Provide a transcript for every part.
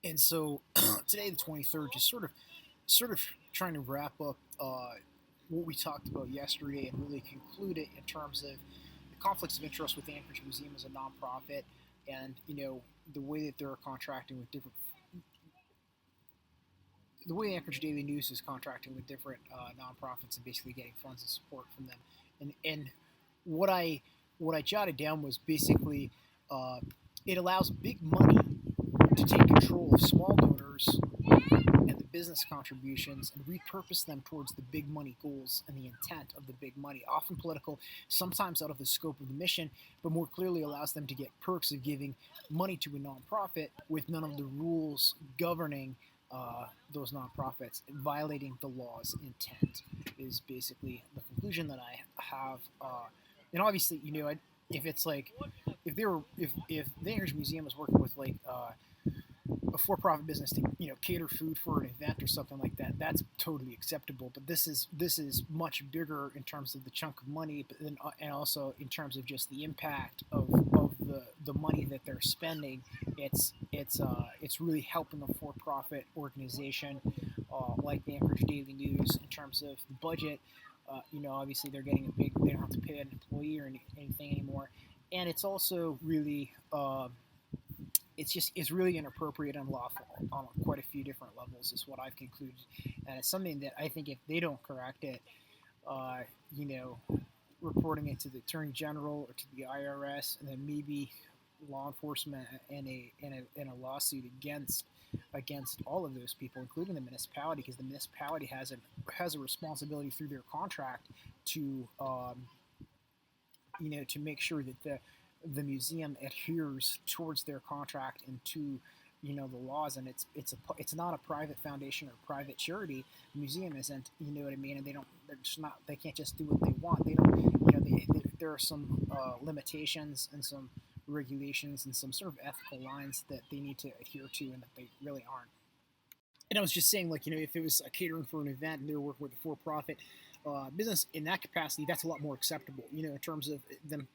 And so today, the 23rd, just sort of trying to wrap up what we talked about yesterday and really conclude it in terms of the conflicts of interest with the Anchorage Museum as a nonprofit, and the way that they're contracting with different the way Anchorage Daily News is contracting with different nonprofits and basically getting funds and support from them. And what I jotted down was basically uh, it allows big money to take control of small donors and the business contributions and repurpose them towards the big money goals and the intent of the big money, often political, sometimes out of the scope of the mission, but more clearly allows them to get perks of giving money to a nonprofit with none of the rules governing those nonprofits, violating the law's intent, is basically the conclusion that I have. And obviously, if it's like if the Anchorage Museum is working with like a for-profit business to cater food for an event or something like that, that's totally acceptable. But this is much bigger in terms of the chunk of money, but then and also in terms of just the impact of the money that they're spending. It's really helping a for-profit organization like the Anchorage Daily News in terms of the budget. Obviously they're getting a big. They don't have to pay an employee or anything anymore, and it's also really. It's really inappropriate and unlawful on quite a few different levels, is what I've concluded, and it's something that I think if they don't correct it, uh, you know, reporting it to the Attorney General or to the IRS, and then maybe law enforcement in a lawsuit against all of those people, including the municipality, because the municipality has a responsibility through their contract to to make sure that the museum adheres towards their contract and to the laws, and it's not a private foundation or private charity. The museum isn't, you know what I mean, and they're just not, they can't just do what they want. They don't, there are some limitations and some regulations and some sort of ethical lines that they need to adhere to, and that they really aren't. And I was just saying, like, if it was a catering for an event and they were working with a for-profit business in that capacity, that's a lot more acceptable, in terms of them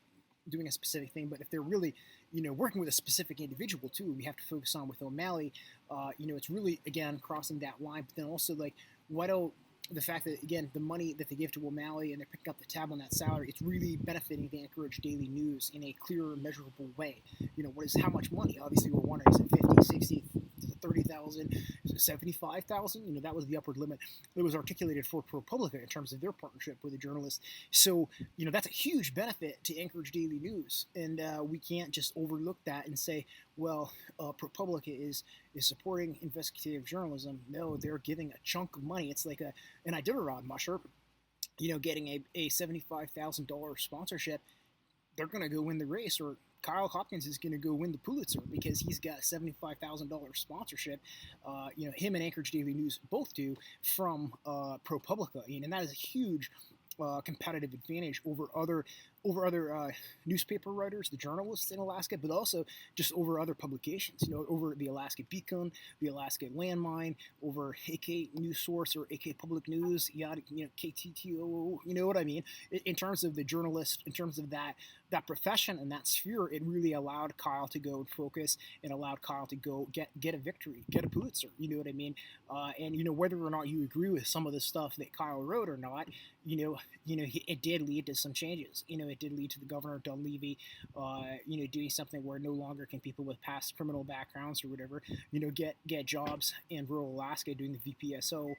doing a specific thing. But if they're really, working with a specific individual too, we have to focus on with O'Malley. It's really, again, crossing that line. But then also, like, why don't the fact that, again, the money that they give to O'Malley and they're picking up the tab on that salary, it's really benefiting the Anchorage Daily News in a clear, measurable way. What is how much money? Obviously, we're wondering, is it 50, 60, 30,000, 75,000? That was the upward limit that was articulated for ProPublica in terms of their partnership with a journalist. So, that's a huge benefit to Anchorage Daily News, and we can't just overlook that and say, well, ProPublica is supporting investigative journalism. No, they're giving a chunk of money. It's like an Iditarod musher, getting a $75,000 sponsorship. They're going to go win the race, or Kyle Hopkins is going to go win the Pulitzer because he's got a $75,000 sponsorship. Him and Anchorage Daily News both do from ProPublica, and that is a huge competitive advantage over other newspaper writers, the journalists in Alaska, but also just over other publications. Over the Alaska Beacon, the Alaska Landmine, over AK News Source or AK Public News, yada, KTTO. You know what I mean? In terms of the journalist, in terms of that profession and that sphere, it really allowed Kyle to go and focus, and allowed Kyle to go get a victory, get a Pulitzer. You know what I mean? And whether or not you agree with some of the stuff that Kyle wrote or not, it did lead to some changes. It did lead to the governor, Dunleavy, doing something where no longer can people with past criminal backgrounds or whatever, get jobs in rural Alaska doing the VPSO,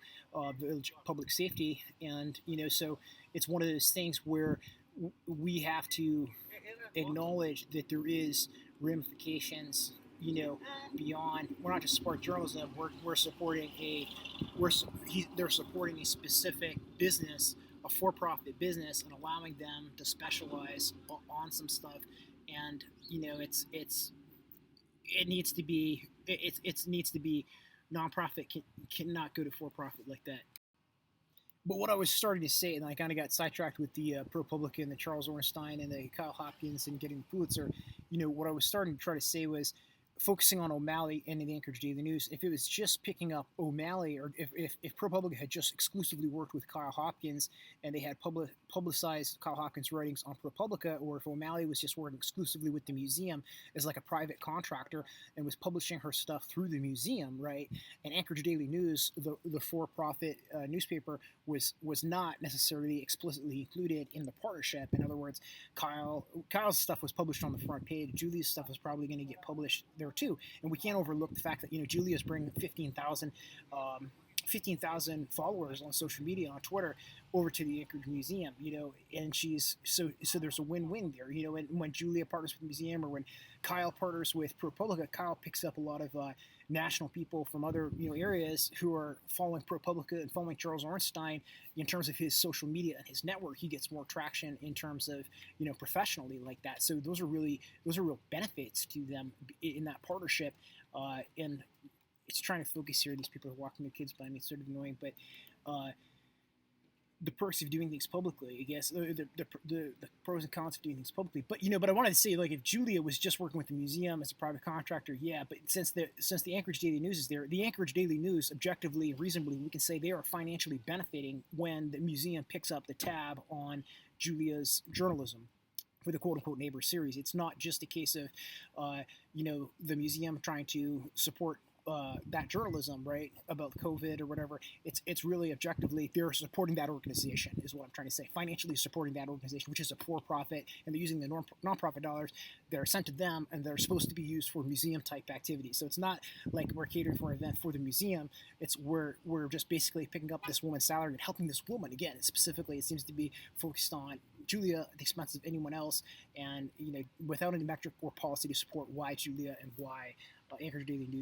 Village Public Safety, and so it's one of those things where we have to acknowledge that there is ramifications, beyond. We're not just supporting journalism. We're supporting they're supporting a specific business, a for-profit business, and allowing them to specialize on some stuff. And it needs to be it needs to be nonprofit cannot go to for-profit like that. But what I was starting to say, and I kind of got sidetracked with the ProPublica and the Charles Ornstein and the Kyle Hopkins and getting the Pulitzer. What I was starting to try to say was, focusing on O'Malley and the Anchorage Daily News, if it was just picking up O'Malley, or if Propublica had just exclusively worked with Kyle Hopkins and they had publicized Kyle Hopkins' writings on Propublica, or if O'Malley was just working exclusively with the museum as like a private contractor and was publishing her stuff through the museum, right? And Anchorage Daily News, the for-profit newspaper, was not necessarily explicitly included in the partnership. In other words, Kyle's stuff was published on the front page. Julia's stuff was probably going to get published there too. And we can't overlook the fact that Julia's bringing 15,000 followers on social media, on Twitter, over to the Anchorage Museum, and she's so there's a win-win there, and when Julia partners with the museum, or when Kyle partners with ProPublica, Kyle picks up a lot of national people from other areas who are following ProPublica and following Charles Ornstein in terms of his social media and his network. He gets more traction in terms of professionally like that. So those are real benefits to them in that partnership, and it's trying to focus here. These people are walking their kids by me. It's sort of annoying, but the perks of doing things publicly, I guess, the pros and cons of doing things publicly. But but I wanted to say, like, if Julia was just working with the museum as a private contractor, yeah. But since the Anchorage Daily News is there, the Anchorage Daily News, objectively, reasonably, we can say they are financially benefiting when the museum picks up the tab on Julia's journalism for the quote-unquote Neighbor series. It's not just a case of, the museum trying to support that journalism, right, about COVID or whatever. It's really objectively they're supporting that organization, is what I'm trying to say. Financially supporting that organization, which is a for-profit, and they're using the non-profit dollars that are sent to them, and they're supposed to be used for museum-type activities. So it's not like we're catering for an event for the museum. It's we're just basically picking up this woman's salary and helping this woman. Again, specifically, it seems to be focused on Julia at the expense of anyone else, and without any metric or policy to support why Julia and why Anchorage Daily News.